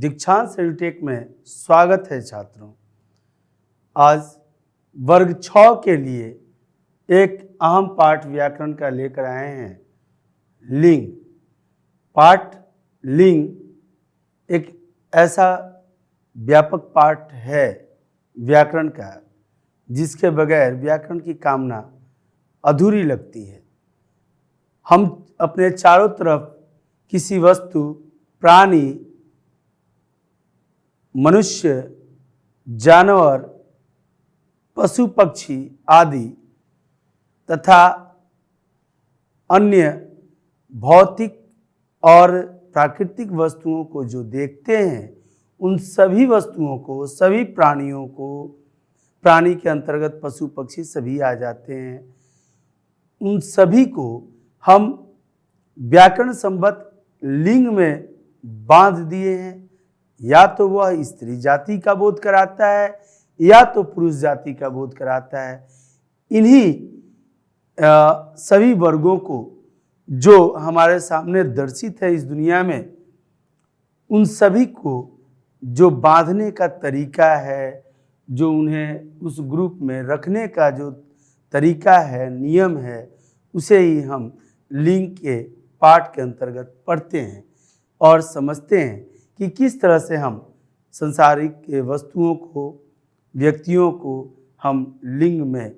दीक्षांत सेल्यूटेक में स्वागत है छात्रों। आज वर्ग 6 के लिए एक अहम पाठ व्याकरण का लेकर आए हैं, लिंग। पाठ लिंग एक ऐसा व्यापक पाठ है व्याकरण का जिसके बगैर व्याकरण की कामना अधूरी लगती है। हम अपने चारों तरफ किसी वस्तु, प्राणी, मनुष्य, जानवर, पशु पक्षी आदि तथा अन्य भौतिक और प्राकृतिक वस्तुओं को जो देखते हैं, उन सभी वस्तुओं को, सभी प्राणियों को, प्राणी के अंतर्गत पशु पक्षी सभी आ जाते हैं, उन सभी को हम व्याकरण संबद्ध लिंग में बांध दिए हैं। या तो वह स्त्री जाति का बोध कराता है या तो पुरुष जाति का बोध कराता है। इन्हीं सभी वर्गों को जो हमारे सामने दर्शित है इस दुनिया में, उन सभी को जो बांधने का तरीका है, जो उन्हें उस ग्रुप में रखने का जो तरीका है, नियम है, उसे ही हम लिंग के पाठ के अंतर्गत पढ़ते हैं और समझते हैं कि किस तरह से हम संसारिक वस्तुओं को, व्यक्तियों को हम लिंग में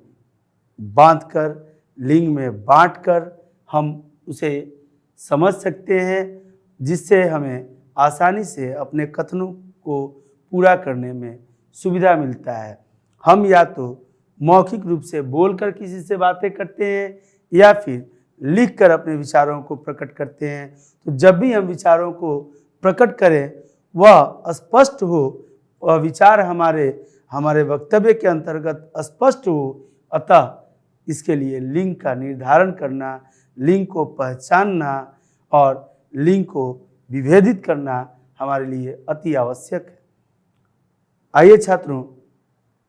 बांधकर, लिंग में बांटकर हम उसे समझ सकते हैं, जिससे हमें आसानी से अपने कथनों को पूरा करने में सुविधा मिलता है। हम या तो मौखिक रूप से बोलकर किसी से बातें करते हैं या फिर लिखकर अपने विचारों को प्रकट करते हैं। तो जब भी हम विचारों को प्रकट करें, वह स्पष्ट हो, वह विचार हमारे वक्तव्य के अंतर्गत स्पष्ट हो। अतः इसके लिए लिंग का निर्धारण करना, लिंग को पहचानना और लिंग को विभेदित करना हमारे लिए अति आवश्यक है। आइए छात्रों,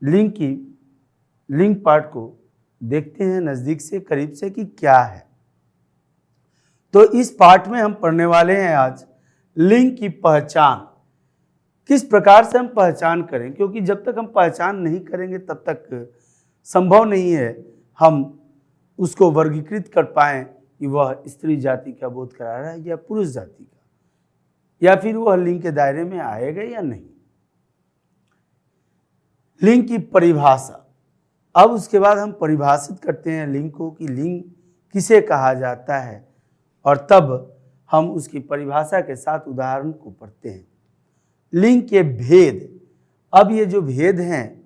लिंग पाठ को देखते हैं नज़दीक से, करीब से कि क्या है। तो इस पाठ में हम पढ़ने वाले हैं आज लिंग की पहचान। किस प्रकार से हम पहचान करें, क्योंकि जब तक हम पहचान नहीं करेंगे तब तक संभव नहीं है हम उसको वर्गीकृत कर पाएं कि वह स्त्री जाति का बोध करा रहा है या पुरुष जाति का, या फिर वह लिंग के दायरे में आएगा या नहीं। लिंग की परिभाषा। अब उसके बाद हम परिभाषित करते हैं लिंग को कि लिंग किसे कहा जाता है, और तब हम उसकी परिभाषा के साथ उदाहरण को पढ़ते हैं। लिंग के भेद। अब ये जो भेद हैं,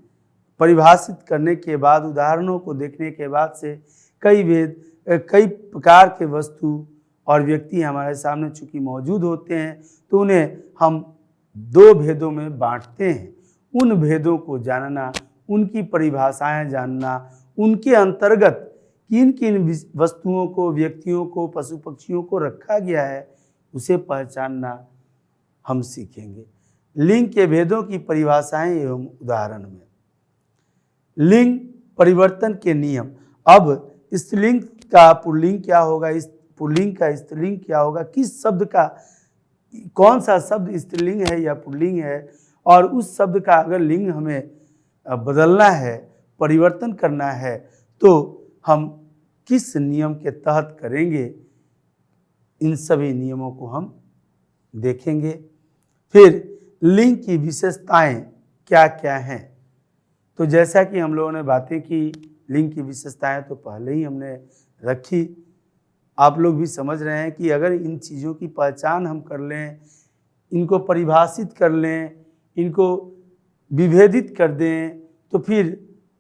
परिभाषित करने के बाद, उदाहरणों को देखने के बाद से कई प्रकार के वस्तु और व्यक्ति हमारे सामने चूंकि मौजूद होते हैं, तो उन्हें हम दो भेदों में बांटते हैं। उन भेदों को जानना, उनकी परिभाषाएं जानना, उनके अंतर्गत किन किन वस्तुओं को, व्यक्तियों को, पशु पक्षियों को रखा गया है, उसे पहचानना हम सीखेंगे। लिंग के भेदों की परिभाषाएं एवं उदाहरण में। लिंग परिवर्तन के नियम। अब स्त्रीलिंग का पुल्लिंग क्या होगा, इस पुल्लिंग का स्त्रीलिंग क्या होगा, किस शब्द का, कौन सा शब्द स्त्रीलिंग है या पुल्लिंग है, और उस शब्द का अगर लिंग हमें बदलना है, परिवर्तन करना है, तो हम किस नियम के तहत करेंगे, इन सभी नियमों को हम देखेंगे। फिर लिंग की विशेषताएं क्या क्या हैं। तो जैसा कि हम लोगों ने बातें की, लिंग की विशेषताएं तो पहले ही हमने रखी। आप लोग भी समझ रहे हैं कि अगर इन चीज़ों की पहचान हम कर लें, इनको परिभाषित कर लें, इनको विभेदित कर दें, तो फिर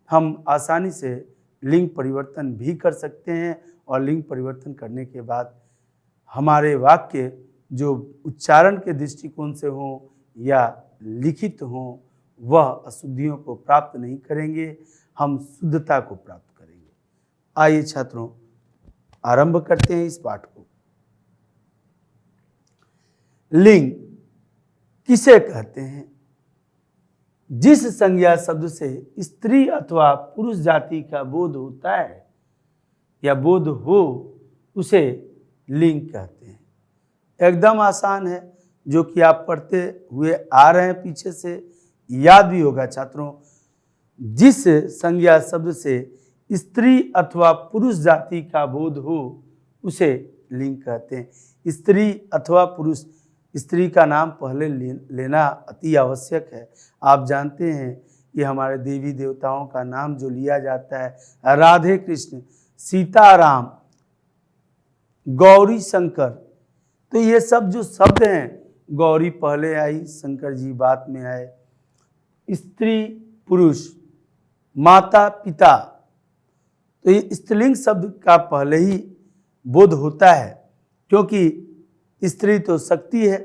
हम आसानी से लिंग परिवर्तन भी कर सकते हैं। और लिंग परिवर्तन करने के बाद हमारे वाक्य जो उच्चारण के दृष्टिकोण से हों या लिखित हों, वह अशुद्धियों को प्राप्त नहीं करेंगे, हम शुद्धता को प्राप्त करेंगे। आइए छात्रों, आरंभ करते हैं इस पाठ को। लिंग किसे कहते हैं? जिस संज्ञा शब्द से स्त्री अथवा पुरुष जाति का बोध होता है या बोध हो, उसे लिंग कहते हैं। एकदम आसान है। जो कि आप पढ़ते हुए आ रहे हैं पीछे से, याद भी होगा छात्रों। जिस संज्ञा शब्द से स्त्री अथवा पुरुष जाति का बोध हो उसे लिंग कहते हैं। स्त्री अथवा पुरुष, स्त्री का नाम पहले लेना अति आवश्यक है। आप जानते हैं कि हमारे देवी देवताओं का नाम जो लिया जाता है, राधे कृष्ण, सीताराम, गौरी शंकर, तो ये सब जो शब्द हैं, गौरी पहले आई, शंकर जी बाद में आए। स्त्री पुरुष, माता पिता, तो ये स्त्रीलिंग शब्द का पहले ही बोध होता है, क्योंकि स्त्री तो शक्ति है।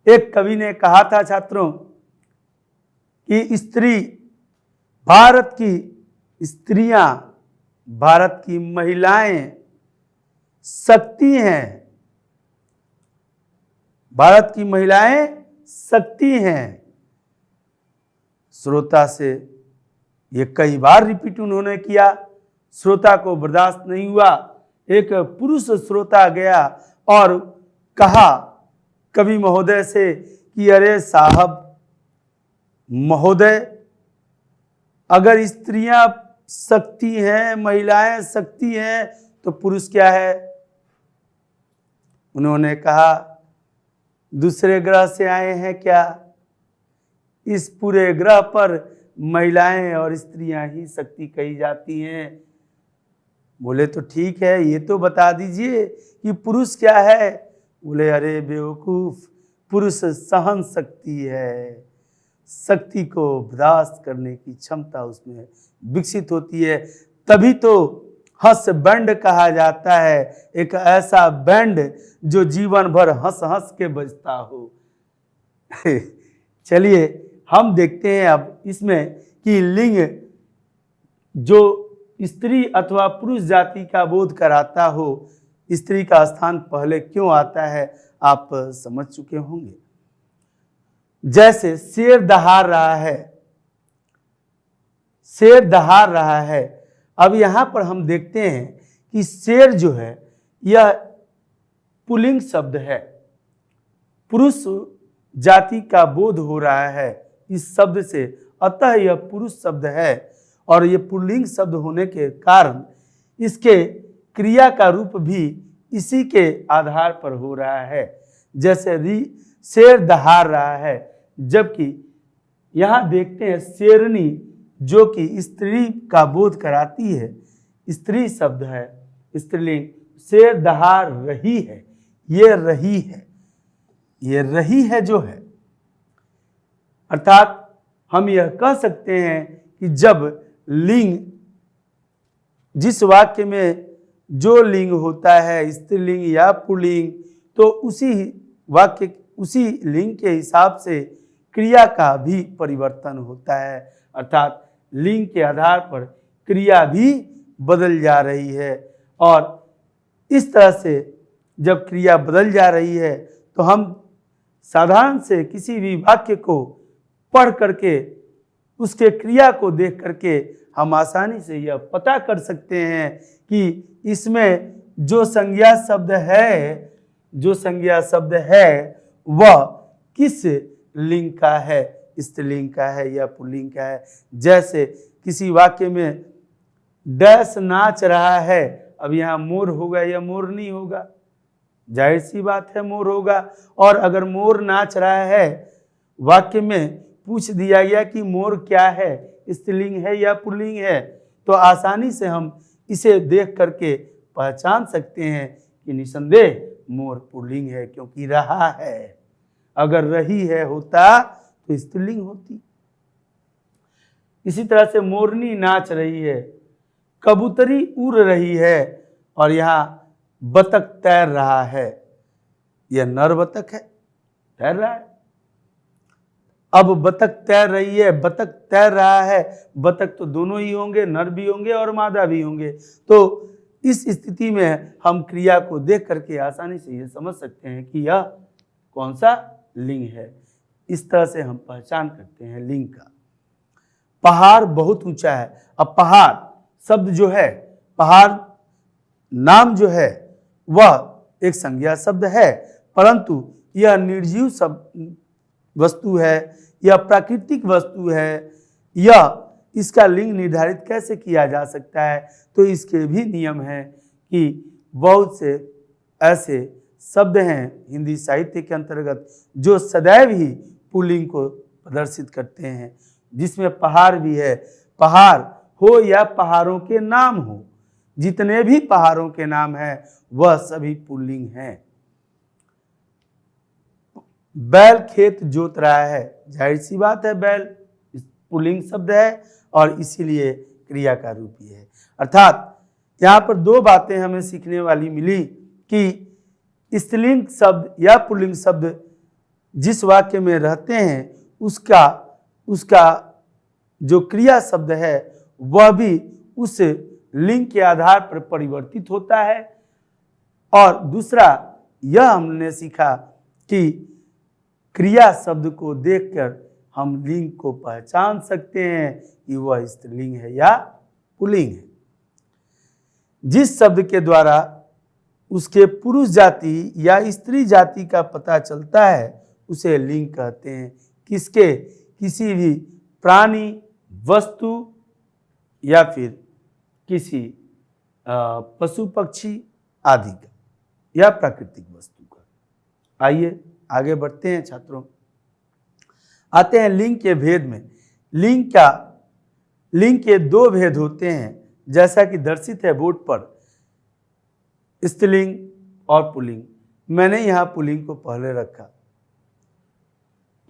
एक कवि ने कहा था छात्रों कि स्त्री, भारत की स्त्रियां, भारत की महिलाएं शक्ति हैं, भारत की महिलाएं शक्ति हैं। श्रोता से ये कई बार रिपीट उन्होंने किया, श्रोता को बर्दाश्त नहीं हुआ। एक पुरुष श्रोता गया और कहा कवि महोदय से कि अरे साहब महोदय, अगर स्त्रियां शक्ति हैं, महिलाएं शक्ति हैं, तो पुरुष क्या है? उन्होंने कहा दूसरे ग्रह से आए हैं क्या? इस पूरे ग्रह पर महिलाएं और स्त्रियां ही शक्ति कही जाती हैं। बोले तो ठीक है, ये तो बता दीजिए कि पुरुष क्या है? बोले अरे बेवकूफ, पुरुष सहन शक्ति है, शक्ति को बर्दाश्त करने की क्षमता उसमें विकसित होती है। तभी तो हंस बैंड कहा जाता है, एक ऐसा बैंड जो जीवन भर हंस हंस के बजता हो। चलिए हम देखते हैं अब इसमें कि लिंग जो स्त्री अथवा पुरुष जाति का बोध कराता हो, स्त्री का स्थान पहले क्यों आता है आप समझ चुके होंगे। जैसे शेर दहाड़ रहा है, शेर दहाड़ रहा है। अब यहां पर हम देखते हैं कि शेर जो है यह पुल्लिंग शब्द है, पुरुष जाति का बोध हो रहा है इस शब्द से, अतः यह पुरुष शब्द है और यह पुल्लिंग शब्द होने के कारण इसके क्रिया का रूप भी इसी के आधार पर हो रहा है। जैसे शेर दहाड़ रहा है, जबकि यहाँ देखते हैं शेरनी जो कि स्त्री का बोध कराती है, स्त्री शब्द है, स्त्रीलिंग। शेर दहाड़ रही है, ये रही है, ये रही है जो है। अर्थात हम यह कह सकते हैं कि जब लिंग, जिस वाक्य में जो लिंग होता है, स्त्रीलिंग या पुल्लिंग, तो उसी वाक्य, उसी लिंग के हिसाब से क्रिया का भी परिवर्तन होता है। अर्थात लिंग के आधार पर क्रिया भी बदल जा रही है, और इस तरह से जब क्रिया बदल जा रही है तो हम साधारण से किसी भी वाक्य को पढ़ करके, उसके क्रिया को देख करके हम आसानी से यह पता कर सकते हैं कि इसमें जो संज्ञा शब्द है, जो संज्ञा शब्द है वह किस लिंग का है, स्त्रीलिंग का है या पुल्लिंग का है। जैसे किसी वाक्य में डैश नाच रहा है, अब यहाँ मोर होगा या मोर नहीं होगा? जाहिर सी बात है मोर होगा। और अगर मोर नाच रहा है, वाक्य में पूछ दिया गया कि मोर क्या है, स्त्रीलिंग है या पुल्लिंग है, तो आसानी से हम इसे देख करके पहचान सकते हैं कि निसंदेह मोर पुल्लिंग है, क्योंकि रहा है। अगर रही है होता तो स्त्रीलिंग होती। इसी तरह से मोरनी नाच रही है, कबूतरी उड़ रही है, और यहाँ बतख तैर रहा है, यह नर बतख है, तैर रहा है। अब बतख तैर रही है, बतख तैर रहा है, बतख तो दोनों ही होंगे, नर भी होंगे और मादा भी होंगे। तो इस स्थिति में हम क्रिया को देख करके आसानी से ये समझ सकते हैं कि यह कौन सा लिंग है। इस तरह से हम पहचान करते हैं लिंग का। पहाड़ बहुत ऊंचा है। अब पहाड़ शब्द जो है, पहाड़ नाम जो है वह एक संज्ञा शब्द है, परंतु यह निर्जीव सब वस्तु है, यह प्राकृतिक वस्तु है, यह इसका लिंग निर्धारित कैसे किया जा सकता है? तो इसके भी नियम हैं कि बहुत से ऐसे शब्द हैं हिंदी साहित्य के अंतर्गत जो सदैव ही पुल्लिंग को प्रदर्शित करते हैं, जिसमें पहाड़ भी है। पहाड़ हो या पहाड़ों के नाम हो, जितने भी पहाड़ों के नाम हैं वह सभी पुल्लिंग हैं। बैल खेत जोत रहा है, जाहिर सी बात है बैल पुल्लिंग शब्द है और इसीलिए क्रिया का रूप ही है। अर्थात यहाँ पर दो बातें हमें सीखने वाली मिली कि स्त्रीलिंग शब्द या पुल्लिंग शब्द जिस वाक्य में रहते हैं उसका जो क्रिया शब्द है वह भी उस लिंग के आधार पर परिवर्तित होता है। और दूसरा यह हमने सीखा कि क्रिया शब्द को देखकर हम लिंग को पहचान सकते हैं कि वह स्त्रीलिंग है या पुल्लिंग है। जिस शब्द के द्वारा उसके पुरुष जाति या स्त्री जाति का पता चलता है उसे लिंग कहते हैं। किसके? किसी भी प्राणी, वस्तु या फिर किसी पशु पक्षी आदि का या प्राकृतिक वस्तु का। आइए आगे बढ़ते हैं छात्रों। आते हैं लिंग के भेद में। लिंग के दो भेद होते हैं जैसा कि दर्शित है बोर्ड पर, स्त्रीलिंग और पुल्लिंग। मैंने यहाँ पुल्लिंग को पहले रखा।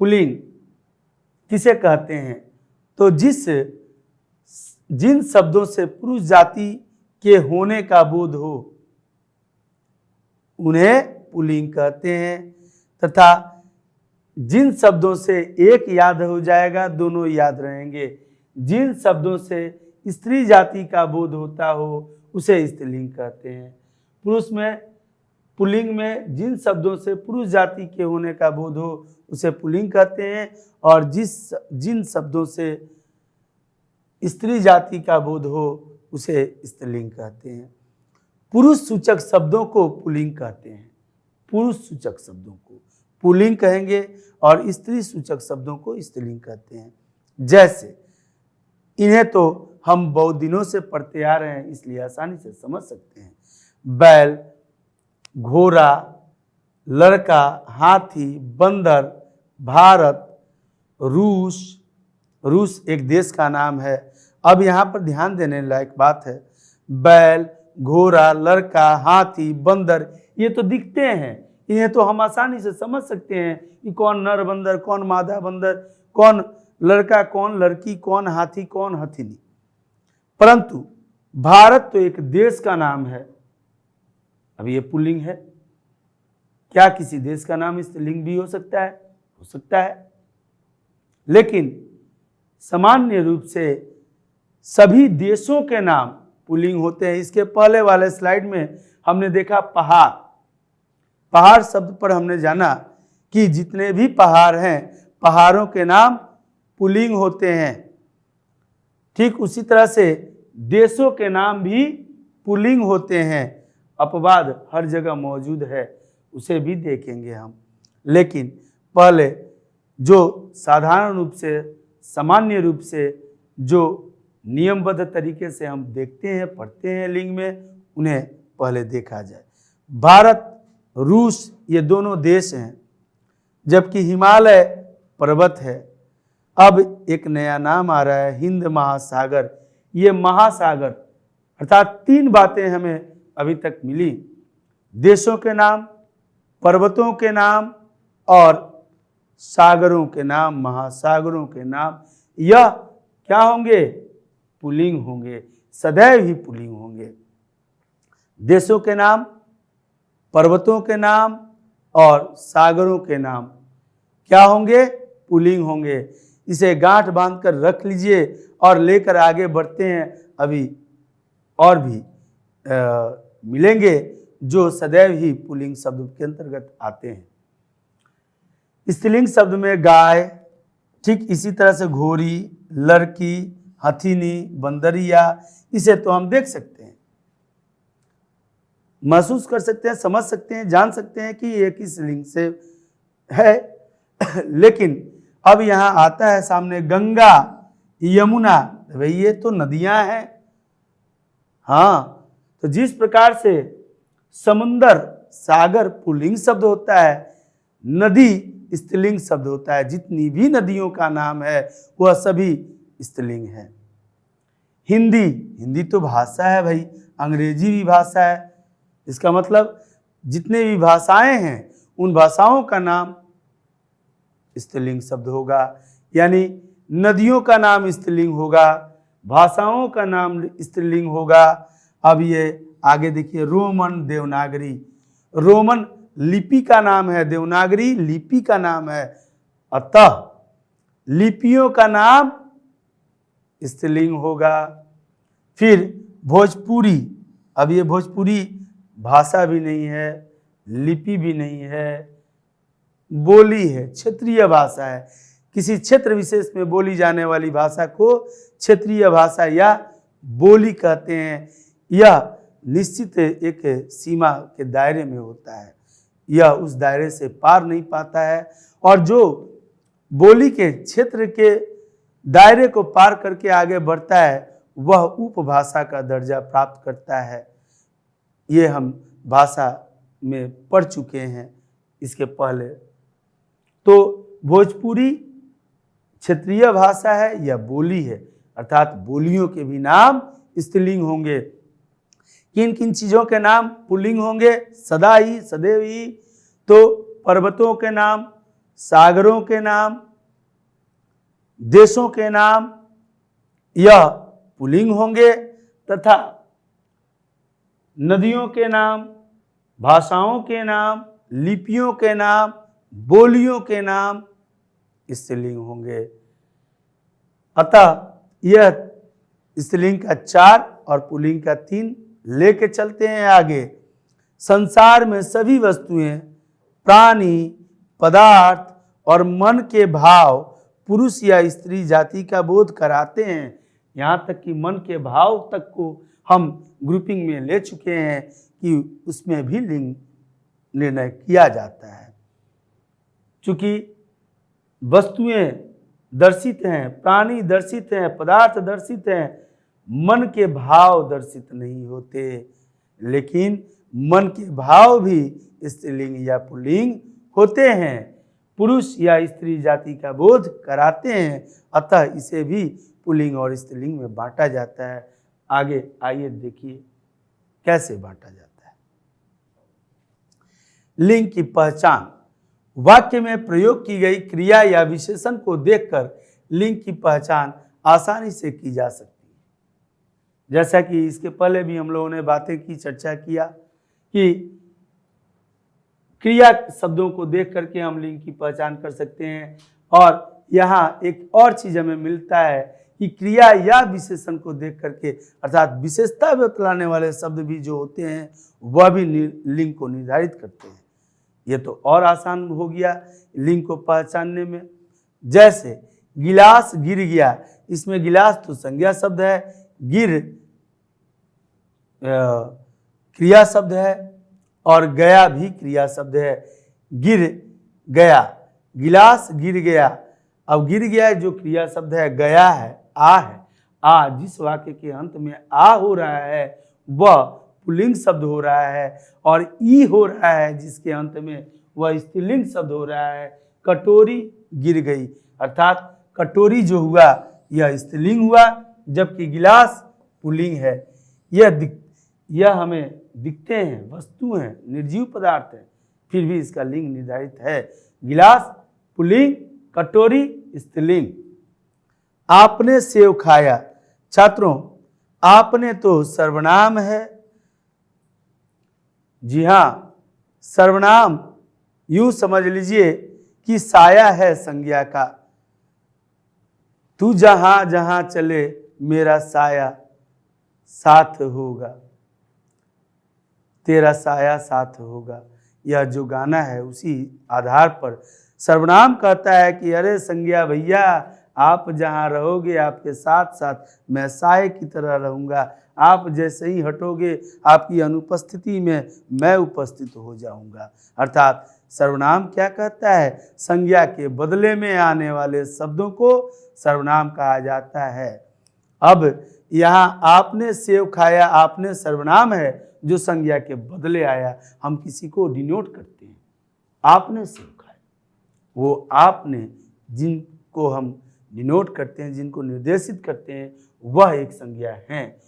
पुल्लिंग किसे कहते हैं? तो जिन शब्दों से पुरुष जाति के होने का बोध हो उन्हें पुल्लिंग कहते हैं, तथा जिन शब्दों से एक याद हो जाएगा दोनों याद रहेंगे। जिन शब्दों से स्त्री जाति का बोध होता हो उसे स्त्रीलिंग कहते हैं। पुल्लिंग में जिन शब्दों से पुरुष जाति के होने का बोध हो उसे पुल्लिंग कहते हैं, और जिन शब्दों से स्त्री जाति का बोध हो उसे स्त्रीलिंग कहते हैं। पुरुष सूचक शब्दों को पुल्लिंग कहते हैं। पुरुष सूचक शब्दों को पुल्लिंग कहेंगे और स्त्री सूचक शब्दों को स्त्रीलिंग कहते हैं। जैसे इन्हें तो हम बहुत दिनों से पढ़ते आ रहे हैं इसलिए आसानी से समझ सकते हैं। बैल, घोड़ा, लड़का, हाथी, बंदर, भारत, रूस एक देश का नाम है। अब यहाँ पर ध्यान देने लायक बात है, बैल, घोड़ा, लड़का, हाथी, बंदर ये तो दिखते हैं, इन्हें तो हम आसानी से समझ सकते हैं कि कौन नर बंदर, कौन मादा बंदर, कौन लड़का, कौन लड़की, कौन हाथी, कौन हथिनी। परंतु भारत तो एक देश का नाम है। अब ये पुल्लिंग है, क्या किसी देश का नाम स्त्रीलिंग भी हो सकता है? हो सकता है, लेकिन सामान्य रूप से सभी देशों के नाम पुल्लिंग होते हैं। इसके पहले वाले स्लाइड में हमने देखा पहाड़ शब्द पर हमने जाना कि जितने भी पहाड़ हैं पहाड़ों के नाम पुल्लिंग होते हैं। ठीक उसी तरह से देशों के नाम भी पुल्लिंग होते हैं। अपवाद हर जगह मौजूद है, उसे भी देखेंगे हम। लेकिन पहले जो साधारण रूप से, सामान्य रूप से जो नियमबद्ध तरीके से हम देखते हैं, पढ़ते हैं लिंग में, उन्हें पहले देखा जाए। भारत, रूस ये दोनों देश हैं, जबकि हिमालय पर्वत है। अब एक नया नाम आ रहा है हिंद महासागर। ये महासागर अर्थात तीन बातें हमें अभी तक मिली, देशों के नाम, पर्वतों के नाम और सागरों के नाम, महासागरों के नाम। यह क्या होंगे? पुल्लिंग होंगे, सदैव ही पुल्लिंग होंगे। देशों के नाम, पर्वतों के नाम और सागरों के नाम क्या होंगे? पुल्लिंग होंगे। इसे गांठ बांधकर रख लीजिए और लेकर आगे बढ़ते हैं। अभी और भी मिलेंगे जो सदैव ही पुल्लिंग शब्द के अंतर्गत आते हैं। स्त्रीलिंग शब्द में गाय, ठीक इसी तरह से घोड़ी, लड़की, हथिनी, बंदरिया, इसे तो हम देख सकते हैं, महसूस कर सकते हैं, समझ सकते हैं, जान सकते हैं कि ये किस लिंग से है। लेकिन अब यहाँ आता है सामने गंगा, यमुना, भाई ये तो नदियां हैं। हाँ, तो जिस प्रकार से समुंदर, सागर पुल्लिंग शब्द होता है, नदी स्त्रीलिंग शब्द होता है। जितनी भी नदियों का नाम है वह सभी स्त्रीलिंग है। हिंदी तो भाषा है भाई, अंग्रेजी भी भाषा है। इसका मतलब जितने भी भाषाएं हैं उन भाषाओं का नाम स्त्रीलिंग शब्द होगा, यानी नदियों का नाम स्त्रीलिंग होगा, भाषाओं का नाम स्त्रीलिंग होगा। अब ये आगे देखिए, रोमन देवनागरी, रोमन लिपि का नाम है, देवनागरी लिपि का नाम है, अतः लिपियों का नाम स्त्रीलिंग होगा। फिर भोजपुरी, अब ये भोजपुरी भाषा भी नहीं है, लिपि भी नहीं है, बोली है, क्षेत्रीय भाषा है। किसी क्षेत्र विशेष में बोली जाने वाली भाषा को क्षेत्रीय भाषा या बोली कहते हैं। यह निश्चित एक सीमा के दायरे में होता है, यह उस दायरे से पार नहीं पाता है, और जो बोली के क्षेत्र के दायरे को पार करके आगे बढ़ता है वह उपभाषा का दर्जा प्राप्त करता है। ये हम भाषा में पढ़ चुके हैं इसके पहले। तो भोजपुरी क्षेत्रीय भाषा है या बोली है, अर्थात बोलियों के भी नाम स्त्रीलिंग होंगे। किन किन चीज़ों के नाम पुल्लिंग होंगे? सदा ही, सदैव ही। तो पर्वतों के नाम, सागरों के नाम, देशों के नाम, यह पुल्लिंग होंगे, तथा नदियों के नाम, भाषाओं के नाम, लिपियों के नाम, बोलियों के नाम स्त्रीलिंग होंगे। अतः यह स्त्रीलिंग का 4 और पुल्लिंग का 3 लेके चलते हैं आगे। संसार में सभी वस्तुएं, प्राणी, पदार्थ और मन के भाव पुरुष या स्त्री जाति का बोध कराते हैं। यहाँ तक कि मन के भाव तक को हम ग्रुपिंग में ले चुके हैं कि उसमें भी लिंग निर्णय किया जाता है। चूंकि वस्तुएं दर्शित हैं, प्राणी दर्शित हैं, पदार्थ दर्शित हैं, मन के भाव दर्शित नहीं होते, लेकिन मन के भाव भी स्त्रीलिंग या पुल्लिंग होते हैं, पुरुष या स्त्री जाति का बोध कराते हैं। अतः इसे भी पुल्लिंग और स्त्रीलिंग में बांटा जाता है। आगे आइए देखिए कैसे बांटा जाता है। लिंग की पहचान। वाक्य में प्रयोग की गई क्रिया या विशेषण को देखकर लिंग की पहचान आसानी से की जा सकती है। जैसा कि इसके पहले भी हम लोगों ने बातें की, चर्चा किया कि क्रिया शब्दों को देख करके हम लिंग की पहचान कर सकते हैं। और यहाँ एक और चीज हमें मिलता है कि क्रिया या विशेषण को देख करके, अर्थात विशेषता बतलाने वाले शब्द भी जो होते हैं वह भी लिंग को निर्धारित करते हैं। ये तो और आसान हो गया लिंग को पहचानने में। जैसे गिलास गिर गया, इसमें गिलास तो संज्ञा शब्द है, गिर क्रिया शब्द है, और गया भी क्रिया शब्द है। गिर गया, गिलास गिर गया। अब गिर गया जो क्रिया शब्द है, गया है, आ है। आ जिस वाक्य के अंत में आ हो रहा है वह पुल्लिंग शब्द हो रहा है, और ई हो रहा है जिसके अंत में वह स्त्रीलिंग शब्द हो रहा है। कटोरी गिर गई, अर्थात कटोरी जो हुआ यह स्त्रीलिंग हुआ, जबकि गिलास पुल्लिंग है। यह हमें दिखते हैं, वस्तु हैं, निर्जीव पदार्थ है, फिर भी इसका लिंग निर्धारित है। गिलास पुल्लिंग, कटोरी स्त्रीलिंग। आपने सेव खाया। छात्रों, आपने तो सर्वनाम है। जी हाँ, सर्वनाम यूं समझ लीजिए कि साया है संज्ञा का। तू जहां जहां चले मेरा साया साथ होगा, तेरा साया साथ होगा। यह जो गाना है उसी आधार पर सर्वनाम कहता है कि अरे संज्ञा भैया, आप जहाँ रहोगे आपके साथ साथ मैं साये की तरह रहूँगा। आप जैसे ही हटोगे आपकी अनुपस्थिति में मैं उपस्थित हो जाऊँगा। अर्थात सर्वनाम क्या कहता है? संज्ञा के बदले में आने वाले शब्दों को सर्वनाम कहा जाता है। अब यहाँ आपने सेव खाया, आपने सर्वनाम है जो संज्ञा के बदले आया। हम किसी को डिनोट करते हैं, आपने सेव खाया, वो आपने जिनको हम डिनोट करते हैं, जिनको निर्देशित करते हैं, वह एक संज्ञा है।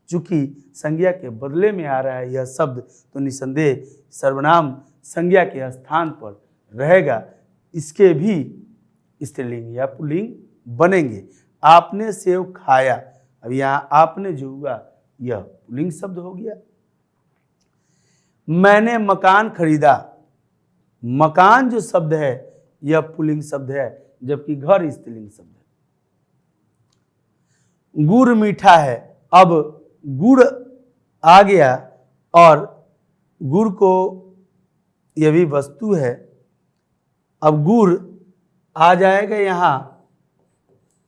चूंकि संज्ञा के बदले में आ रहा है यह शब्द, तो निसंदेह सर्वनाम संज्ञा के स्थान पर रहेगा। इसके भी स्त्रीलिंग या पुल्लिंग बनेंगे। आपने सेव खाया, अब यहाँ आपने जो हुआ यह पुल्लिंग शब्द हो गया। मैंने मकान खरीदा, मकान जो शब्द है यह पुल्लिंग शब्द है, जबकि घर स्त्रीलिंग शब्द है। गुड़ मीठा है, अब गुड़ आ गया और गुड़ को यह भी वस्तु है, अब गुड़ आ जाएगा यहाँ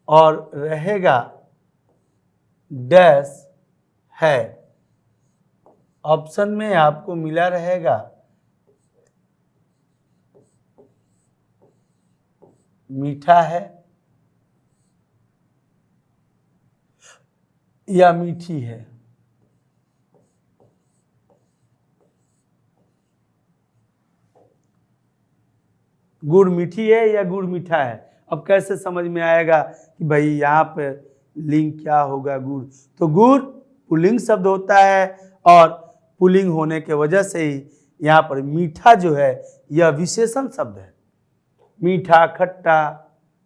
और रहेगा डैश है। ऑप्शन में आपको मिला रहेगा मीठा है या मीठी है। गुड़ मीठी है या गुड़ मीठा है। अब कैसे समझ में आएगा कि भाई यहाँ पे लिंग क्या होगा? गुड़, तो गुड़ पुल्लिंग शब्द होता है और पुल्लिंग होने के वजह से ही यहाँ पर मीठा जो है यह विशेषण शब्द है। मीठा, खट्टा,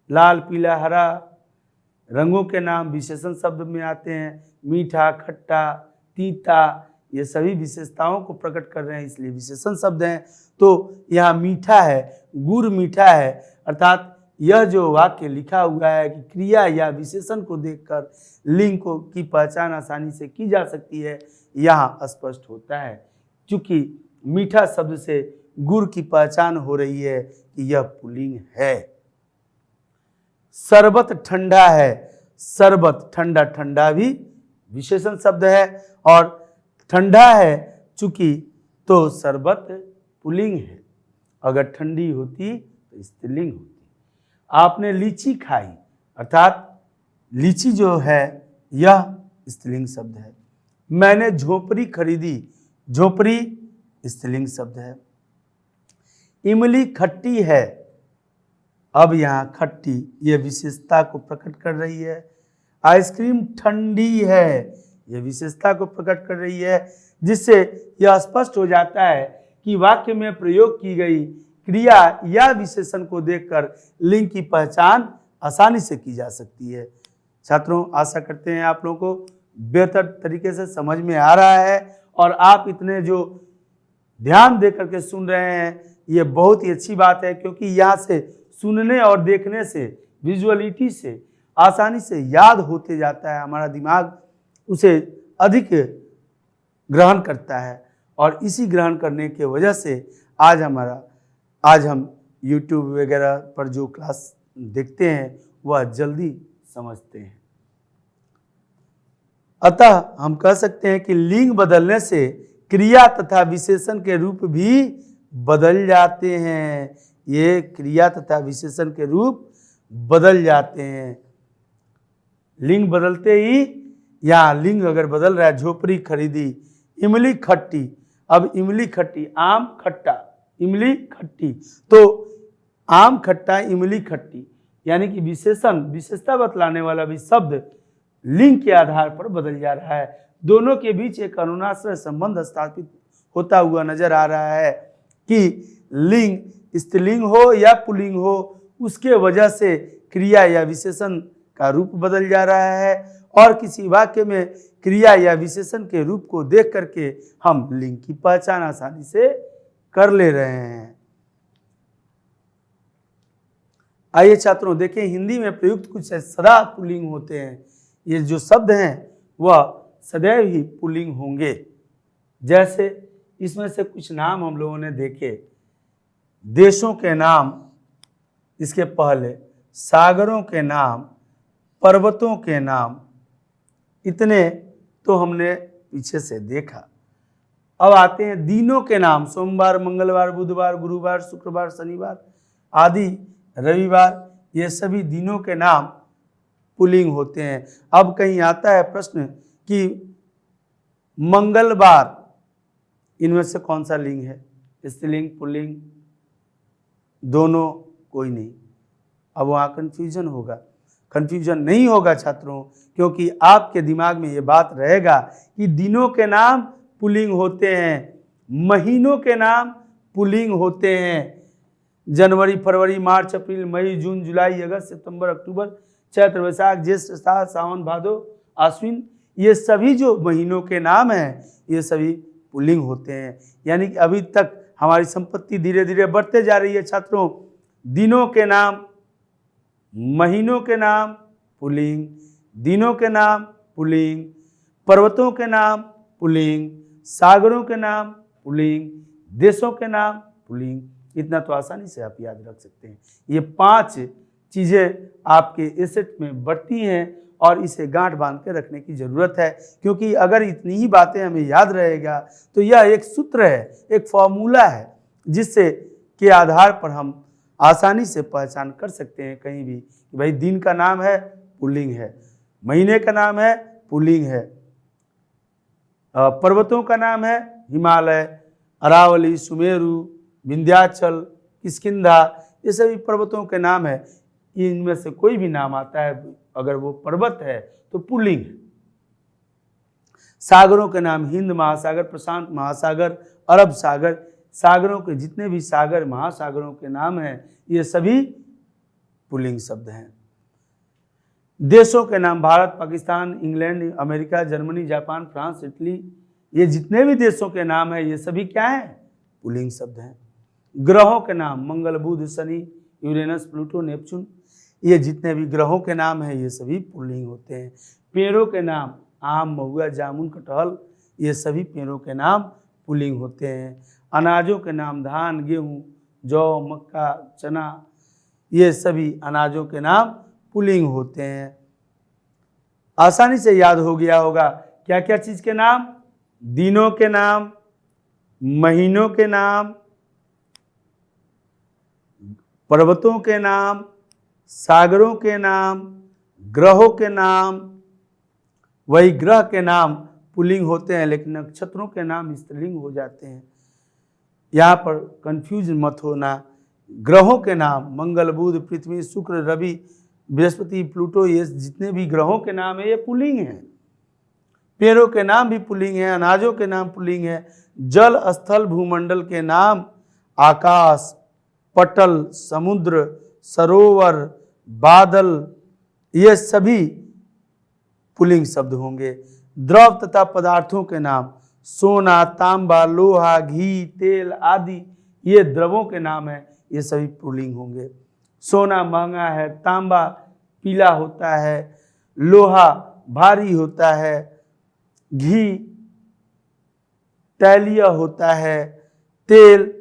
लाल, पीला, हरा रंगों के नाम विशेषण शब्द में आते हैं। मीठा, खट्टा, तीता, ये सभी विशेषताओं को प्रकट कर रहे हैं, इसलिए विशेषण शब्द हैं। तो यहाँ मीठा है, गुड़ मीठा है, अर्थात यह जो वाक्य लिखा हुआ है कि क्रिया या विशेषण को देखकर लिंग को की पहचान आसानी से की जा सकती है, यहाँ स्पष्ट होता है। क्योंकि मीठा शब्द से गुड़ की पहचान हो रही है कि यह पुल्लिंग है। शरबत ठंडा है, शरबत ठंडा, ठंडा भी विशेषण शब्द है और ठंडा है चूंकि तो शरबत पुल्लिंग है। अगर ठंडी होती तो स्त्रीलिंग होती। आपने लीची खाई, अर्थात लीची जो है यह स्त्रीलिंग शब्द है। मैंने झोपड़ी खरीदी, झोपड़ी स्त्रीलिंग शब्द है। इमली खट्टी है, अब यहाँ खट्टी यह विशेषता को प्रकट कर रही है। आइसक्रीम ठंडी है, यह विशेषता को प्रकट कर रही है, जिससे यह स्पष्ट हो जाता है कि वाक्य में प्रयोग की गई क्रिया या विशेषण को देखकर लिंग की पहचान आसानी से की जा सकती है। छात्रों, आशा करते हैं आप लोगों को बेहतर तरीके से समझ में आ रहा है और आप इतने जो ध्यान दे करके सुन रहे हैं ये बहुत ही अच्छी बात है, क्योंकि यहाँ से सुनने और देखने से, विजुअलिटी से आसानी से याद होते जाता है। हमारा दिमाग उसे अधिक ग्रहण करता है और इसी ग्रहण करने के वजह से आज हम YouTube वगैरह पर जो क्लास देखते हैं वह जल्दी समझते हैं। अतः हम कह सकते हैं कि लिंग बदलने से क्रिया तथा विशेषण के रूप भी बदल जाते हैं। ये क्रिया तथा विशेषण के रूप बदल जाते हैं। लिंग बदलते ही, यहाँ लिंग अगर बदल रहा है, झोपड़ी खरीदी, इमली खट्टी, अब इमली खट्टी, आम खट्टा, इमली खट्टी, तो आम खट्टा, इमली खट्टी, यानी कि विशेषता बतलाने वाला भी शब्द लिंग के आधार पर बदल जा रहा है। दोनों के बीच एक अनुनाश्रय संबंध स्थापित होता हुआ नजर आ रहा है कि लिंग स्त्रीलिंग हो या पुल्लिंग हो, उसके वजह से क्रिया या विशेषण का रूप बदल जा रहा है और किसी वाक्य में क्रिया या विशेषण के रूप को देख करके हम लिंग की पहचान आसानी से कर ले रहे हैं। आइए छात्रों देखें, हिंदी में प्रयुक्त कुछ सदा पुल्लिंग होते हैं। ये जो शब्द हैं वह सदैव ही पुल्लिंग होंगे। जैसे इसमें से कुछ नाम हम लोगों ने देखे, देशों के नाम, इसके पहले सागरों के नाम, पर्वतों के नाम, इतने तो हमने पीछे से देखा। अब आते हैं दिनों के नाम, सोमवार, मंगलवार, बुधवार, गुरुवार, शुक्रवार, शनिवार आदि, रविवार, ये सभी दिनों के नाम पुल्लिंग होते हैं। अब कहीं आता है प्रश्न कि मंगलवार, इनमें से कौन सा लिंग है? स्त्रीलिंग, पुल्लिंग, दोनों, कोई नहीं। अब वहाँ कन्फ्यूजन होगा। कन्फ्यूजन नहीं होगा छात्रों, क्योंकि आपके दिमाग में ये बात रहेगा कि दिनों के नाम पुल्लिंग होते हैं, महीनों के नाम पुल्लिंग होते हैं। जनवरी, फरवरी, मार्च, अप्रैल, मई, जून, जुलाई, अगस्त, सितंबर, अक्टूबर, चैत्र, वैशाख, ज्येष्ठ, आषाढ़, सावन, भादो, आश्विन, ये सभी जो महीनों के नाम हैं ये सभी पुल्लिंग होते हैं। यानी कि अभी तक हमारी संपत्ति धीरे धीरे बढ़ते जा रही है छात्रों। दिनों के नाम, महीनों के नाम पुल्लिंग, दिनों के नाम पुल्लिंग, पर्वतों के नाम पुल्लिंग, सागरों के नाम पुल्लिंग, देशों के नाम पुल्लिंग। इतना तो आसानी से आप याद रख सकते हैं। ये 5 चीज़ें आपके एसेट में बढ़ती हैं और इसे गांठ बांध के रखने की ज़रूरत है, क्योंकि अगर इतनी ही बातें हमें याद रहेगा तो यह एक सूत्र है, एक फॉर्मूला है, जिससे के आधार पर हम आसानी से पहचान कर सकते हैं कहीं भी कि भाई दिन का नाम है पुल्लिंग है, महीने का नाम है पुल्लिंग है, पर्वतों का नाम है हिमालय, अरावली, सुमेरु, विंध्याचल, किष्किंधा, ये सभी पर्वतों के नाम है। इनमें से कोई भी नाम आता है, अगर वो पर्वत है तो पुल्लिंग है। सागरों के नाम हिंद महासागर, प्रशांत महासागर, अरब सागर, सागरों के जितने भी सागर, महासागरों के नाम हैं ये सभी पुल्लिंग शब्द हैं। देशों के नाम Bharat, Pakistan, England, America, Germany, Japan, France, Italy, ये जितने भी देशों के नाम हैं ये सभी क्या हैं? पुल्लिंग शब्द हैं। ग्रहों के नाम मंगल, बुध, शनि, यूरेनस, प्लूटो, नेपच्यून, ये जितने भी ग्रहों के नाम हैं ये सभी पुल्लिंग होते हैं। पेड़ों के नाम आम, महुआ, जामुन, कटहल, ये सभी पेड़ों के नाम पुल्लिंग होते हैं। अनाजों के नाम धान, गेहूँ, जौ, मक्का, चना, ये सभी अनाजों के नाम पुल्लिंग होते हैं। आसानी से याद हो गया होगा क्या क्या चीज़ के नाम? दिनों के नाम, महीनों के नाम, पर्वतों के नाम, सागरों के नाम, ग्रहों के नाम। वही ग्रह के नाम पुल्लिंग होते हैं, लेकिन नक्षत्रों के नाम स्त्रीलिंग हो जाते हैं। यहाँ पर कंफ्यूज मत होना। ग्रहों के नाम मंगल, बुध, पृथ्वी, शुक्र, रवि, बृहस्पति, प्लूटो, ये जितने भी ग्रहों के नाम है ये पुल्लिंग हैं। पेड़ों के नाम भी पुल्लिंग हैं, अनाजों के नाम पुल्लिंग है। जल, स्थल, भूमंडल के नाम आकाश, पटल, समुद्र, सरोवर, बादल, ये सभी पुल्लिंग शब्द होंगे। द्रव तथा पदार्थों के नाम सोना, तांबा, लोहा, घी, तेल आदि, ये द्रवों के नाम हैं, ये सभी पुल्लिंग होंगे। सोना महंगा है, तांबा पीला होता है, लोहा भारी होता है, घी तैलीय होता है, तेल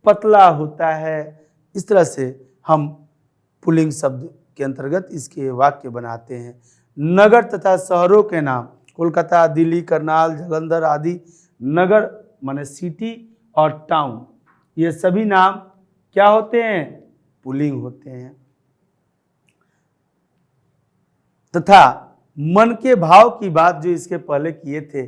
पतला होता है। इस तरह से हम पुल्लिंग शब्द के अंतर्गत इसके वाक्य बनाते हैं। नगर तथा शहरों के नाम कोलकाता, दिल्ली, करनाल, जालंधर आदि, नगर माने सिटी और टाउन, ये सभी नाम क्या होते हैं? पुल्लिंग होते हैं। तथा मन के भाव की बात जो इसके पहले किए थे,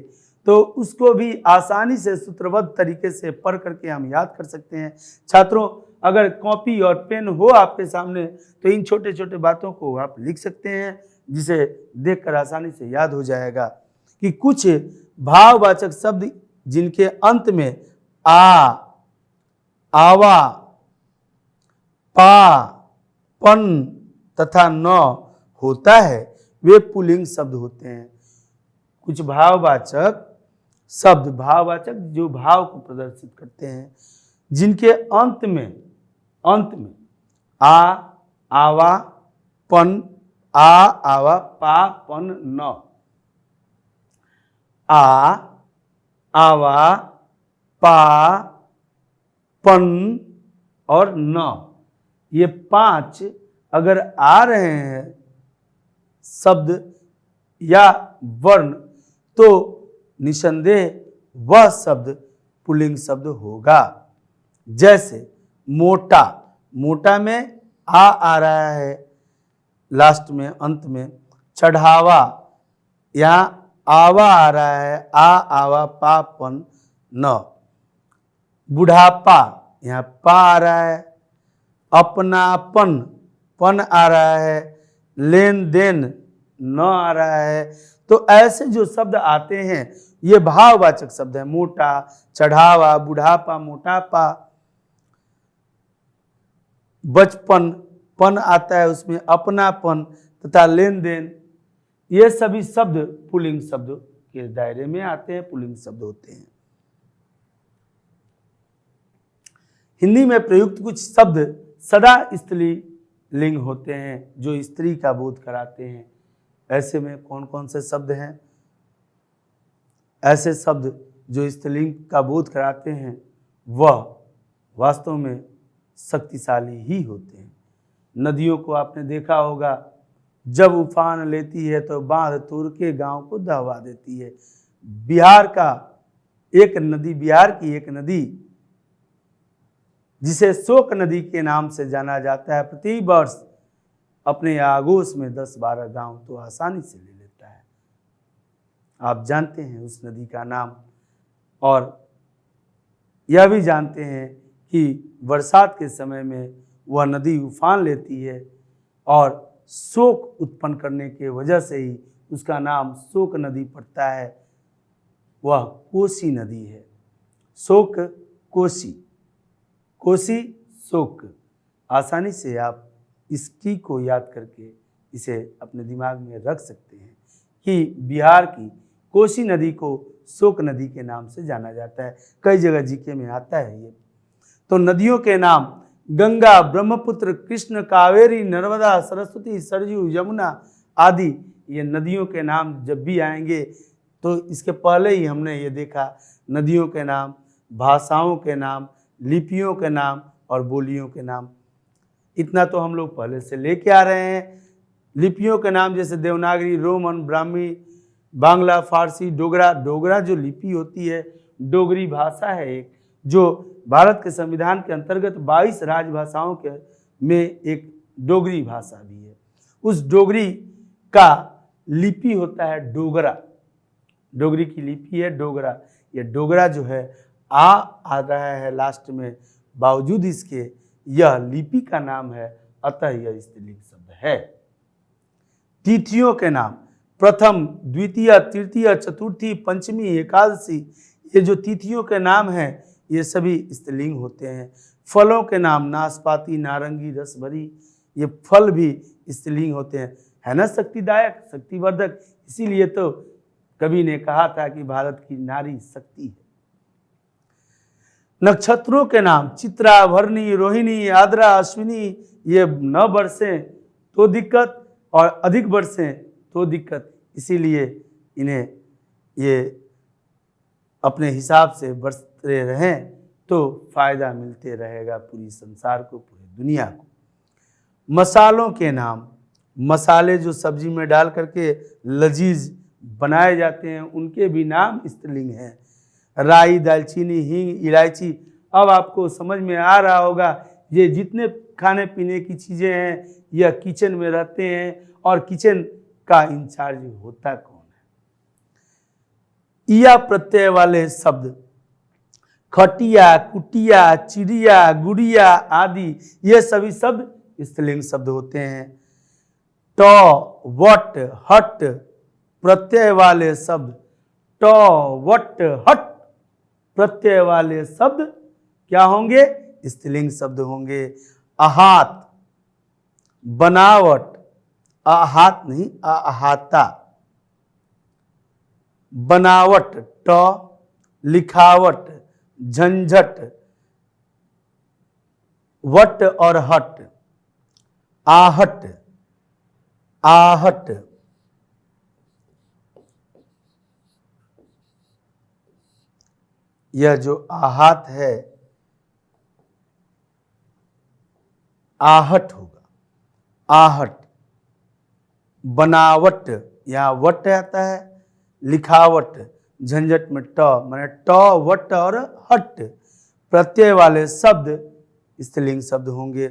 तो उसको भी आसानी से सूत्रबद्ध तरीके से पढ़ करके हम याद कर सकते हैं। छात्रों, अगर कॉपी और पेन हो आपके सामने तो इन छोटे छोटे बातों को आप लिख सकते हैं, जिसे देखकर आसानी से याद हो जाएगा कि कुछ भाववाचक शब्द जिनके अंत में आ, आवा, पा, पन तथा न होता है वे पुल्लिंग शब्द होते हैं। कुछ भाववाचक शब्द, भाववाचक जो भाव को प्रदर्शित करते हैं, जिनके अंत में आ, आवा, पन, आ, आवा, पा, पन, न, आ, आवा, पा, पन और न, ये 5 अगर आ रहे हैं शब्द या वर्ण तो निसंदेह वह शब्द पुल्लिंग शब्द होगा। जैसे मोटा, मोटा में आ रहा है लास्ट में, अंत में। चढ़ावा, यहाँ आवा आ रहा है, आवा पापन न। बुढ़ापा, यहाँ पा आ रहा है। अपनापन, पन आ रहा है। लेन देन न आ रहा है। तो ऐसे जो शब्द आते हैं ये भाववाचक शब्द है। मोटा, चढ़ावा, बुढ़ापा, मोटापा, बचपन, पन आता है उसमें, अपनापन तथा लेन देन, ये सभी शब्द पुल्लिंग शब्द के दायरे में आते हैं, पुल्लिंग शब्द होते हैं। हिंदी में प्रयुक्त कुछ शब्द सदा स्त्रीलिंग होते हैं जो स्त्री का बोध कराते हैं। ऐसे में कौन कौन से शब्द हैं? ऐसे शब्द जो स्त्रीलिंग का बोध कराते हैं वह वास्तव में शक्तिशाली ही होते हैं। नदियों को आपने देखा होगा, जब उफान लेती है तो बांध तोड़ के गांव को दहवा देती है। बिहार की एक नदी जिसे शोक नदी के नाम से जाना जाता है, प्रति वर्ष अपने आगोश में 10-12 गांव तो आसानी से ले लेता है। आप जानते हैं उस नदी का नाम, और यह भी जानते हैं कि बरसात के समय में वह नदी उफान लेती है और शोक उत्पन्न करने के वजह से ही उसका नाम शोक नदी पड़ता है। वह कोसी नदी है। शोक कोसी, कोसी शोक। आसानी से आप इसकी को याद करके इसे अपने दिमाग में रख सकते हैं कि बिहार की कोसी नदी को शोक नदी के नाम से जाना जाता है। कई जगह जीके में आता है ये। तो नदियों के नाम गंगा, ब्रह्मपुत्र, कृष्ण, कावेरी, नर्मदा, सरस्वती, सरयू, यमुना आदि, ये नदियों के नाम जब भी आएंगे तो इसके पहले ही हमने ये देखा, नदियों के नाम, भाषाओं के नाम, लिपियों के नाम और बोलियों के नाम, इतना तो हम लोग पहले से लेके आ रहे हैं। लिपियों के नाम जैसे देवनागरी, रोमन, ब्राह्मी, बांग्ला, फारसी, डोगरा। डोगरा जो लिपि होती है, डोगरी भाषा है एक, जो भारत के संविधान के अंतर्गत 22 राजभाषाओं के में एक डोगरी भाषा भी है। उस डोगरी का लिपि होता है डोगरा। डोगरी की लिपि है डोगरा। ये डोगरा जो है आ रहा है लास्ट में, बावजूद इसके यह लिपि का नाम है, अतः यह स्त्रीलिंग शब्द है। तिथियों के नाम, प्रथम, द्वितीय, तृतीय, चतुर्थी, पंचमी, एकादशी, ये जो तिथियों के नाम हैं ये सभी स्त्रीलिंग होते हैं। फलों के नाम, नाशपाती, नारंगी, रसभरी, ये फल भी स्त्रीलिंग होते हैं। है ना शक्तिदायक, शक्तिवर्धक। इसीलिए तो कवि ने कहा था कि भारत की नारी शक्ति है। नक्षत्रों के नाम, चित्रा, भरणी, रोहिणी, आद्रा, अश्विनी, ये न बरसें तो दिक्कत और अधिक बरसें तो दिक्कत, इसीलिए इन्हें ये अपने हिसाब से बरसते रहें तो फायदा मिलते रहेगा पूरी संसार को, पूरी दुनिया को। मसालों के नाम, मसाले जो सब्जी में डाल करके लजीज बनाए जाते हैं उनके भी नाम स्त्रीलिंग हैं। राई, दालचीनी, हींग, इलायची। अब आपको समझ में आ रहा होगा ये जितने खाने पीने की चीज़ें हैं यह किचन में रहते हैं, और किचन का इंचार्ज होता कौन है। इया प्रत्यय वाले शब्द, खटिया, कुटिया, चिड़िया, गुड़िया आदि, ये सभी शब्द स्त्रीलिंग शब्द होते हैं। ट, वट, हट प्रत्यय वाले शब्द, ट, वट, हट प्रत्यय वाले शब्द क्या होंगे? स्त्रीलिंग शब्द होंगे। आहात, बनावट, आहात नहीं आहाता, बनावट, ट, लिखावट, झंझट, वट और हट, आहट, आहट, यह जो आहात है आहट होगा, आहट। बनावट, यहाँ वट आता है, लिखावट, झंझट में ट माने ट, वट और हट प्रत्यय वाले शब्द स्त्रीलिंग शब्द होंगे।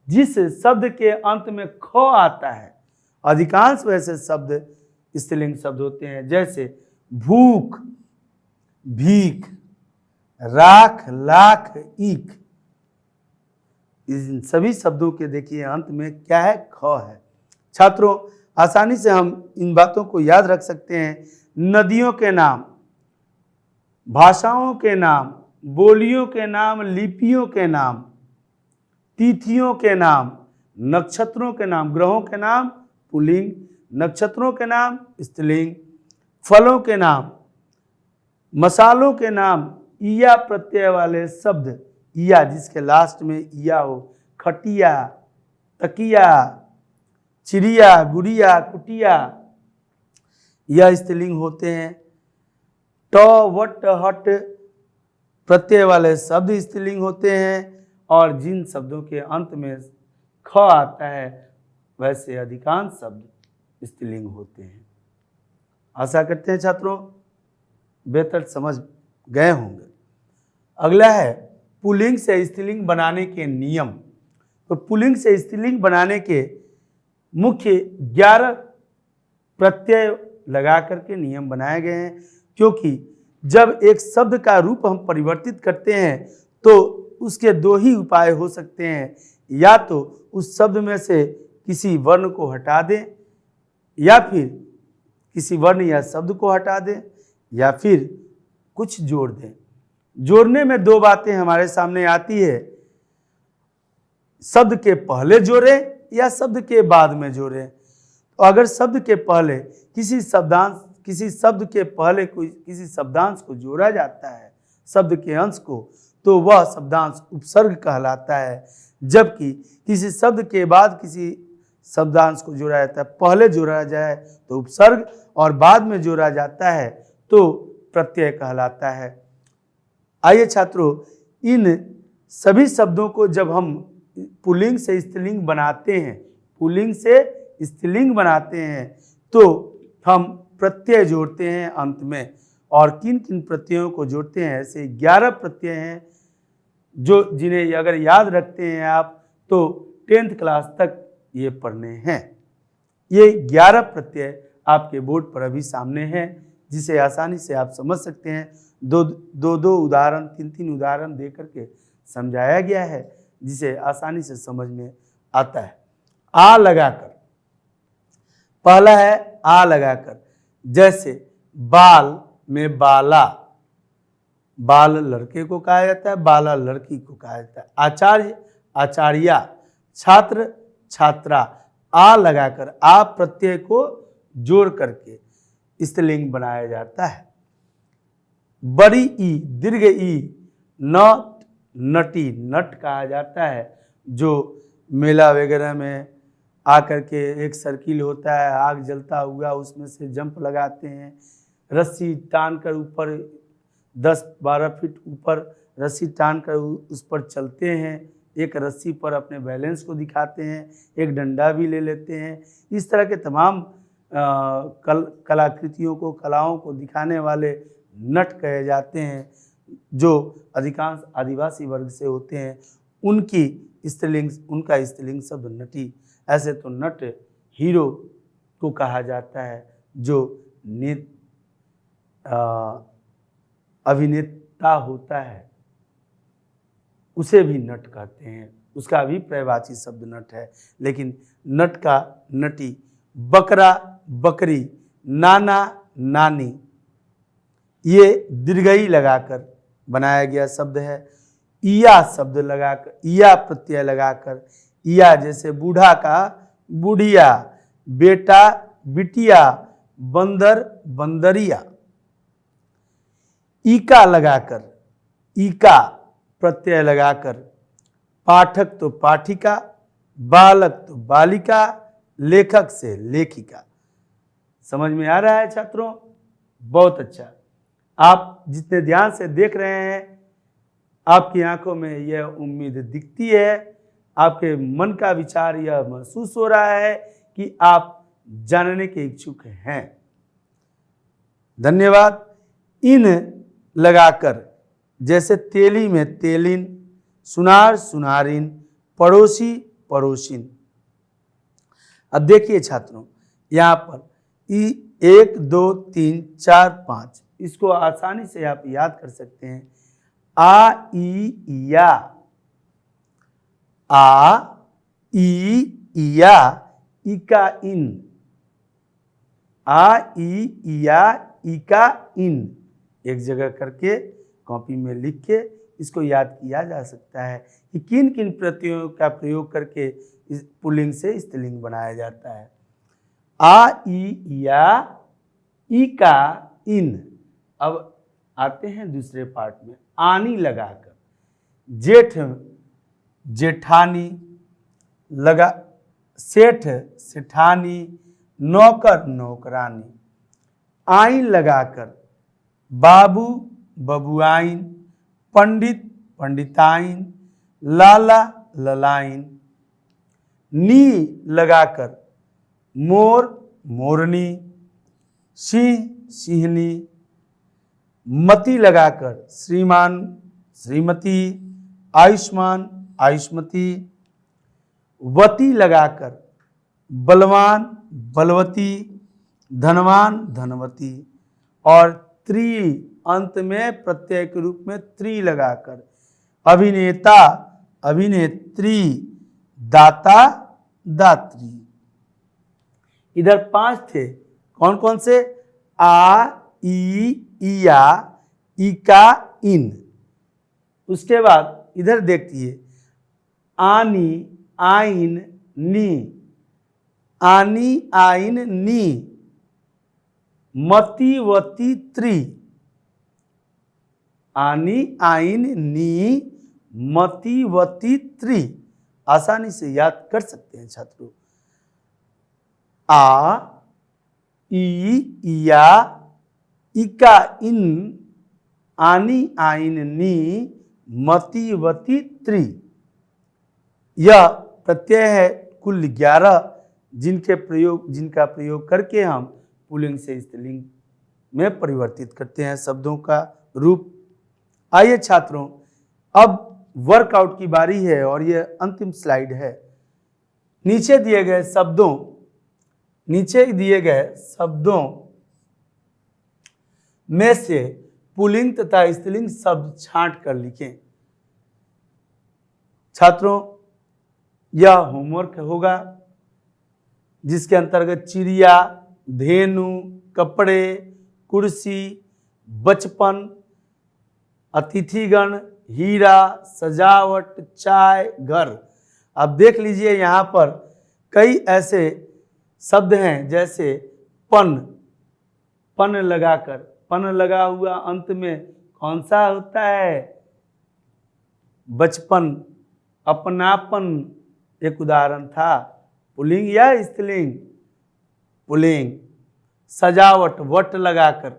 जिस शब्द के अंत में ख आता है, अधिकांश वैसे शब्द स्त्रीलिंग शब्द होते हैं, जैसे भूख, भीख, राख, लाख, ईख। इन सभी शब्दों के देखिए अंत में क्या है, ख है। छात्रों, आसानी से हम इन बातों को याद रख सकते हैं। नदियों के नाम, भाषाओं के नाम, बोलियों के नाम, लिपियों के नाम, तिथियों के नाम, नक्षत्रों के नाम, ग्रहों के नाम पुल्लिंग, नक्षत्रों के नाम स्त्रीलिंग, फलों के नाम, मसालों के नाम इया प्रत्यय वाले शब्द, इया जिसके लास्ट में इया हो, खटिया, तकिया, चिड़िया, गुड़िया, कुटिया, यह स्त्रीलिंग होते हैं। ट, वट, हट प्रत्यय वाले शब्द स्त्रीलिंग होते हैं, और जिन शब्दों के अंत में ख आता है वैसे अधिकांश शब्द स्त्रीलिंग होते हैं। आशा करते हैं छात्रों बेहतर समझ गए होंगे। अगला है पुल्लिंग से स्त्रीलिंग बनाने के नियम। तो पुल्लिंग से स्त्रीलिंग बनाने के मुख्य 11 प्रत्यय लगा करके नियम बनाए गए हैं, क्योंकि जब एक शब्द का रूप हम परिवर्तित करते हैं तो उसके 2 ही उपाय हो सकते हैं, या तो उस शब्द में से किसी वर्ण को हटा दें, या फिर किसी वर्ण या शब्द को हटा दें, या फिर कुछ जोड़ दें। जोड़ने में 2 बातें हमारे सामने आती है, शब्द के पहले जोड़े या शब्द के बाद में जोड़े। तो अगर शब्द के पहले किसी शब्द के पहले किसी शब्दांश को जोड़ा जाता है, शब्द के अंश को, तो वह शब्दांश उपसर्ग कहलाता है। जबकि किसी शब्द के बाद किसी शब्दांश को जोड़ा जाता है, पहले जोड़ा जाए तो उपसर्ग और बाद में जोड़ा जाता है तो प्रत्यय कहलाता है। आइए छात्रों, इन सभी शब्दों को जब हम पुल्लिंग से स्त्रीलिंग बनाते हैं, पुल्लिंग से स्त्रीलिंग बनाते हैं, तो हम प्रत्यय जोड़ते हैं अंत में। और किन किन प्रत्ययों को जोड़ते हैं, ऐसे 11 प्रत्यय हैं जो जिन्हें अगर याद रखते हैं आप तो 10th क्लास तक ये पढ़ने हैं। ये 11 प्रत्यय आपके बोर्ड पर अभी सामने हैं, जिसे आसानी से आप समझ सकते हैं। दो उदाहरण, 3 उदाहरण दे करके समझाया गया है, जिसे आसानी से समझ में आता है। आ लगाकर, पहला है आ लगाकर, जैसे बाल में बाला, बाल लड़के को कहा जाता है, बाला लड़की को कहा जाता है। आचार्य, आचार्या, छात्र, छात्रा। आ लगाकर, आ प्रत्यय को जोड़ करके स्त्रीलिंग बनाया जाता है। बड़ी ई, दीर्घ ई, नट, नटी, नट कहा जाता है, जो मेला वगैरह में आकर के एक सर्किल होता है, आग जलता हुआ, उसमें से जंप लगाते हैं, रस्सी तान कर ऊपर 10-12 फीट ऊपर रस्सी तान कर उस पर चलते हैं, एक रस्सी पर अपने बैलेंस को दिखाते हैं, एक डंडा भी ले लेते हैं। इस तरह के तमाम कलाकृतियों को, कलाओं को दिखाने वाले नट कहे जाते हैं, जो अधिकांश आदिवासी वर्ग से होते हैं। उनका स्त्रीलिंग शब्द नटी। ऐसे तो नट हीरो को कहा जाता है, जो अभिनेता होता है, उसे भी नट कहते हैं, उसका भी पर्यायवाची शब्द नट है। लेकिन नट का नटी, बकरा, बकरी, नाना, नानी, ये दीर्घई लगाकर बनाया गया शब्द है। इया शब्द लगाकर, इया प्रत्यय लगाकर, इया जैसे बूढ़ा का बुढ़िया, बेटा, बिटिया, बंदर, बंदरिया। ईका लगाकर, ईका प्रत्यय लगाकर, पाठक तो पाठिका, बालक तो बालिका, लेखक से लेखिका। समझ में आ रहा है छात्रों? बहुत अच्छा। आप जितने ध्यान से देख रहे हैं, आपकी आंखों में यह उम्मीद दिखती है, आपके मन का विचार यह महसूस हो रहा है कि आप जानने के इच्छुक हैं। धन्यवाद। इन लगाकर, जैसे तेली में तेलिन, सुनार सुनारिन, पड़ोसी पड़ोसिन। अब देखिए छात्रों, यहाँ पर 1 2 3 4 5 इसको आसानी से आप याद कर सकते हैं। आ ई या, आ ई या, इका इन, आ ई या, इका इन, एक जगह करके कॉपी में लिख के इसको याद किया जा सकता है कि किन किन प्रत्ययों का प्रयोग करके इस पुल्लिंग से स्त्रीलिंग बनाया जाता है। आ ई या, इका इन। अब आते हैं दूसरे पार्ट में, आनी लगाकर, जेठ जेठानी लगा, सेठ सेठानी, नौकर नौकरानी। आइन लगाकर, बाबू बबुआइन, पंडित पंडिताइन, लाला ललाइन। नी लगाकर, मोर मोरनी, सिंह सिंहनी। मति लगाकर, श्रीमान श्रीमती, आयुष्मान आयुष्मती। वती लगाकर, बलवान बलवती, धनवान धनवती। और त्रि, अंत में प्रत्यय के रूप में त्रि लगाकर, अभिनेता अभिनेत्री, दाता दात्री। इधर 5 थे, कौन कौन से? आ ई इया, इका इन। उसके बाद इधर देखिए, आनी आइन नी, आनी आइन नी, मति वती त्रि। आनी आइन नी, मति वती त्रि। आसानी से याद कर सकते हैं छात्रों। आ ई इया, इका इन, आनी आइन नी, मति वती त्रि। यह प्रत्यय है कुल 11 जिनका प्रयोग करके हम पुल्लिंग से स्त्रीलिंग में परिवर्तित करते हैं शब्दों का रूप। आइए छात्रों, अब वर्कआउट की बारी है और यह अंतिम स्लाइड है। नीचे दिए गए शब्दों में से पुल्लिंग तथा स्त्रीलिंग शब्द छांट कर लिखें। छात्रों, यह होमवर्क होगा जिसके अंतर्गत चिड़िया, धेनु, कपड़े, कुर्सी, बचपन, अतिथिगण, हीरा, सजावट, चाय, घर। अब देख लीजिए यहाँ पर कई ऐसे शब्द हैं, जैसे पन, पन लगाकर, पन लगा हुआ अंत में कौन सा होता है? बचपन, अपनापन एक उदाहरण था। पुल्लिंग या स्त्रीलिंग? पुल्लिंग। सजावट, वट लगाकर।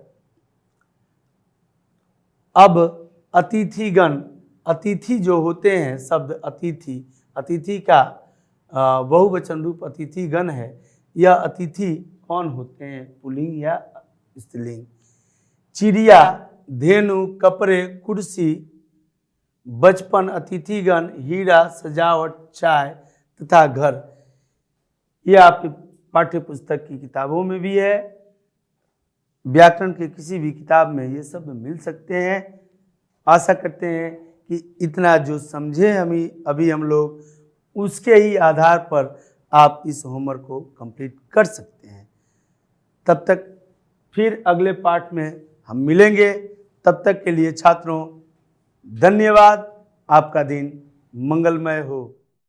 अब अतिथिगण, अतिथि जो होते हैं शब्द अतिथि, अतिथि का बहुवचन रूप अतिथिगण है। यह अतिथि कौन होते हैं? पुल्लिंग या स्त्रीलिंग? चिड़िया, धेनु, कपड़े, कुर्सी, बचपन, अतिथिगण, हीरा, सजावट, चाय तथा घर। यह आपके पाठ्य पुस्तक की किताबों में भी है, व्याकरण के किसी भी किताब में ये सब मिल सकते हैं। आशा करते हैं कि इतना जो समझे अभी हम लोग, उसके ही आधार पर आप इस होमवर्क को कंप्लीट कर सकते हैं। तब तक फिर अगले पाठ में हम मिलेंगे। तब तक के लिए छात्रों धन्यवाद। आपका दिन मंगलमय हो।